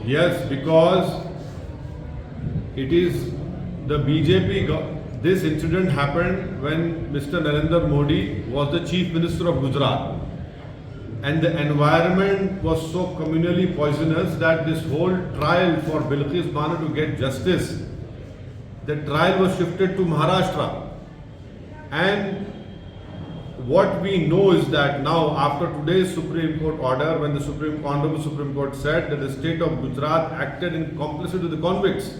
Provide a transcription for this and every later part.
Yes, because it is the BJP. This incident happened when Mr. Narendra Modi was the Chief Minister of Gujarat, and the environment was so communally poisonous that this whole trial for Bilkis Bano to get justice, the trial was shifted to Maharashtra. And what we know is that now, after today's Supreme Court order, when the Honorable Supreme Court said that the state of Gujarat acted in complicity with the convicts,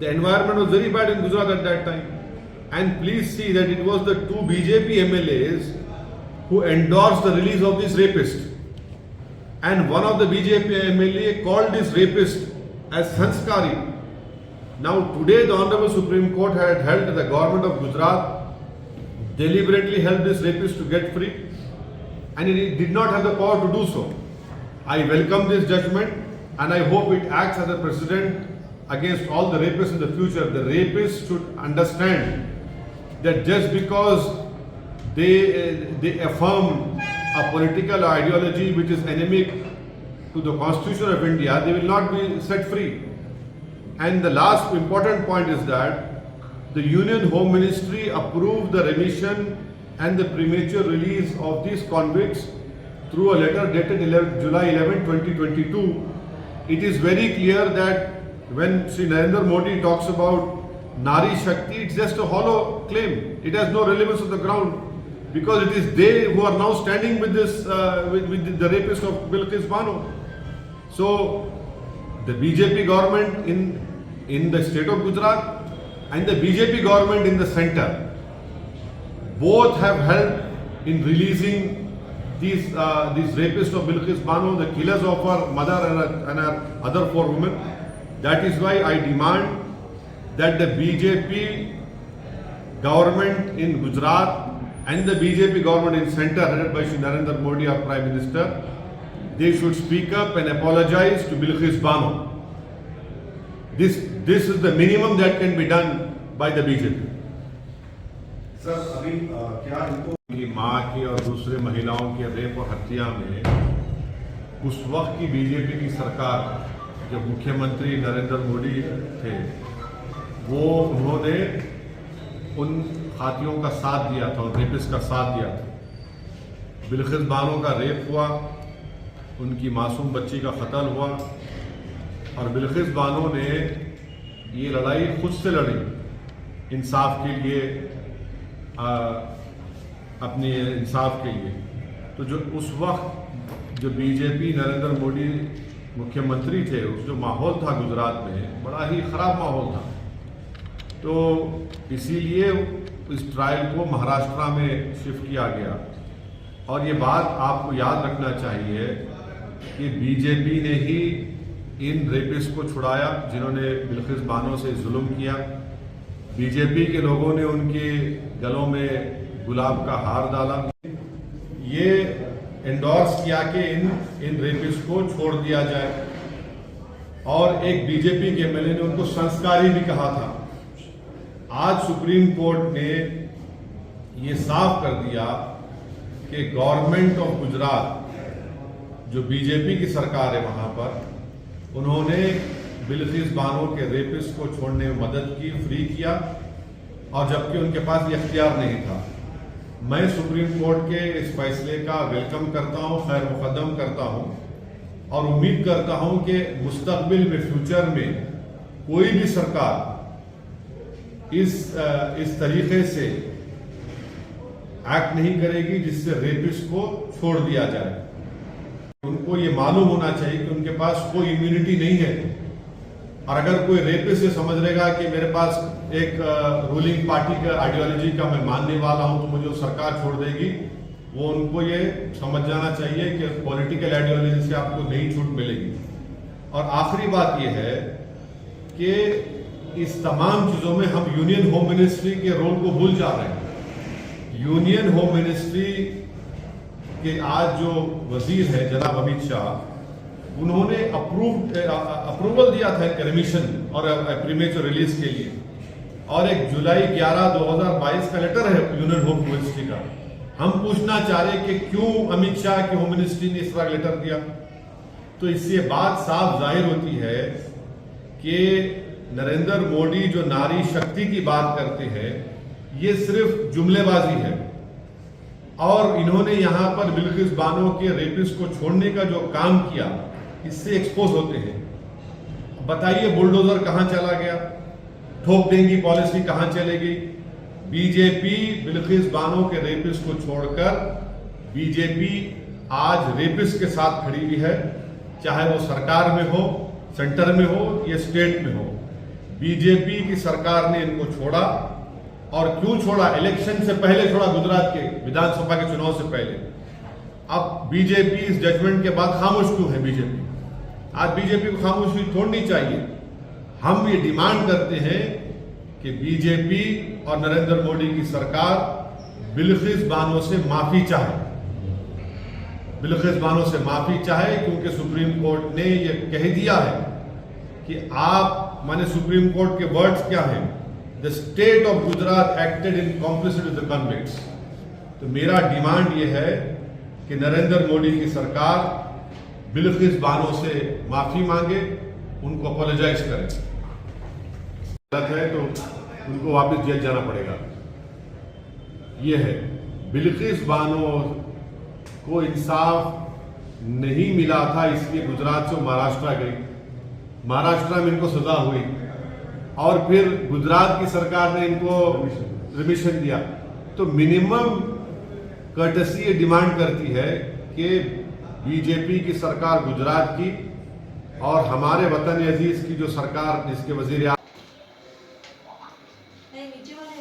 the environment was very bad in Gujarat at that time. And please see that it was the two BJP MLAs who endorsed the release of this rapist. And one of the BJP MLA called this rapist as Sanskari. Now today the Honorable Supreme Court had held that the government of Gujarat deliberately helped this rapist to get free, and it did not have the power to do so. I welcome this judgment, and I hope it acts as a precedent against all the rapists in the future. The rapists should understand that just because they affirm a political ideology which is enemic to the Constitution of India, they will not be set free. And the last important point is that the Union Home Ministry approved the remission and the premature release of these convicts through a letter dated July 11, 2022. It is very clear that when Sri Narendra Modi talks about Nari Shakti, it's just a hollow claim. It has no relevance on the ground, because it is they who are now standing with this, with the rapist of Bilkis Bano. So the BJP government in the state of Gujarat and the BJP government in the center both have helped in releasing these rapists of Bilkis Bano, the killers of her mother and her other 4 women. That is why I demand that the BJP government in Gujarat and the BJP government in center headed by Shri Narendra Modi, our Prime Minister, they should speak up and apologize to Bilkis Bano. This is the minimum that can be done by the BJP. Sir अभी क्या इनको की माँ की और दूसरे महिलाओं के रेप और हत्या में उस वक्त की बीजेपी की सरकार, जब मुख्यमंत्री नरेंद्र मोदी थे, वो उन्होंने उन हाथियों का साथ दिया था, उन रेपिस्ट का साथ दिया था। बिल्किस बानो का रेप हुआ, उनकी मासूम बच्ची का कत्ल हुआ, और बिल्किस बानो ने ये लड़ाई खुद से लड़ी इंसाफ के लिए, अपने इंसाफ के लिए। तो जो उस वक्त जो बीजेपी नरेंद्र मोदी मुख्यमंत्री थे, उस जो माहौल था गुजरात में, बड़ा ही ख़राब माहौल था। तो इसीलिए इस ट्रायल को महाराष्ट्र में शिफ्ट किया गया। और ये बात आपको याद रखना चाहिए कि बीजेपी ने ही इन रेपिस्ट को छुड़ाया जिन्होंने बिल्किस बानो से जुल्म किया। बीजेपी के लोगों ने उनके गलों में गुलाब का हार डाला, ये एंडोर्स किया कि इन रेपिस्ट को छोड़ दिया जाए। और एक बीजेपी के एमएलए ने उनको संस्कारी भी कहा था। आज सुप्रीम कोर्ट ने ये साफ कर दिया कि गवर्नमेंट ऑफ गुजरात, जो बीजेपी की सरकार है वहां पर, उन्होंने बिल्किस बानो के रेपिस्ट को छोड़ने में मदद की, फ्री किया, और जबकि उनके पास ये अख्तियार नहीं था। मैं सुप्रीम कोर्ट के इस फैसले का वेलकम करता हूं, खैर मुकदम करता हूं, और उम्मीद करता हूं कि मुस्तकबिल में, फ्यूचर में कोई भी सरकार इस तरीके से एक्ट नहीं करेगी जिससे रेपिस्ट को छोड़ दिया जाए। उनको ये मालूम होना चाहिए कि उनके पास कोई इम्यूनिटी नहीं है, और अगर कोई रेपिस्ट ये समझ लेगा कि मेरे पास एक रूलिंग पार्टी का आइडियोलॉजी का मैं मानने वाला हूं तो मुझे वो सरकार छोड़ देगी, वो उनको ये समझ जाना चाहिए कि पॉलिटिकल आइडियोलॉजी से आपको नई छूट मिलेगी। और आखिरी बात यह है कि इस तमाम चीजों में हम यूनियन होम मिनिस्ट्री के रोल को भूल जा रहे हैं। यूनियन होम मिनिस्ट्री के आज जो वजीर है जनाब अमित शाह, उन्होंने अप्रूवल दिया था एक रिमिशन और प्रीमेच्योर रिलीज के लिए, और एक जुलाई 11, 2022 का लेटर है यूनियन होम मिनिस्ट्री का। हम पूछना चाह रहे कि क्यों अमित शाह की होम मिनिस्ट्री ने इस तरह लेटर दिया। तो इससे बात साफ जाहिर होती है कि नरेंद्र मोदी जो नारी शक्ति की बात करते हैं ये सिर्फ जुमलेबाजी है, और इन्होंने यहां पर बिल्किस बानो के रेपिस्ट को छोड़ने का जो काम किया इससे एक्सपोज होते हैं। बताइए बुलडोजर कहां चला गया, ठोक देंगी पॉलिसी कहां चले गई। बीजेपी बिल्किस बानो के रेपिस्ट को छोड़कर बीजेपी आज रेपिस्ट के साथ खड़ी हुई है, चाहे वो सरकार में हो, सेंटर में हो या स्टेट में हो। बीजेपी की सरकार ने इनको छोड़ा, और क्यों छोड़ा? इलेक्शन से पहले छोड़ा, गुजरात के विधानसभा के चुनाव से पहले। अब बीजेपी इस जजमेंट के बाद खामोश क्यों है? बीजेपी आज बीजेपी को खामोशी तोड़नी चाहिए। हम ये डिमांड करते हैं कि बीजेपी और नरेंद्र मोदी की सरकार बिल्किस बानो से माफी चाहे, बिल्किस बानो से माफी चाहे, क्योंकि सुप्रीम कोर्ट ने ये कह दिया है कि आप, माने सुप्रीम कोर्ट के वर्ड्स क्या हैं? The state of Gujarat acted in complicity with the convicts. तो मेरा डिमांड ये है कि नरेंद्र मोदी की सरकार बिल्किस बानो से माफी मांगे, उनको अपोलोजाइज करे। गलत है तो उनको वापस जेल जाना पड़ेगा। ये है, बिल्किस बानो को इंसाफ नहीं मिला था, इसलिए गुजरात से महाराष्ट्र गई, महाराष्ट्र में इनको सजा हुई, और फिर गुजरात की सरकार ने इनको रिमिशन दिया। तो मिनिमम कर्टसी ये डिमांड करती है कि बीजेपी की सरकार गुजरात की और हमारे वतन अजीज की जो सरकार, जिसके वजीर नीचे वाले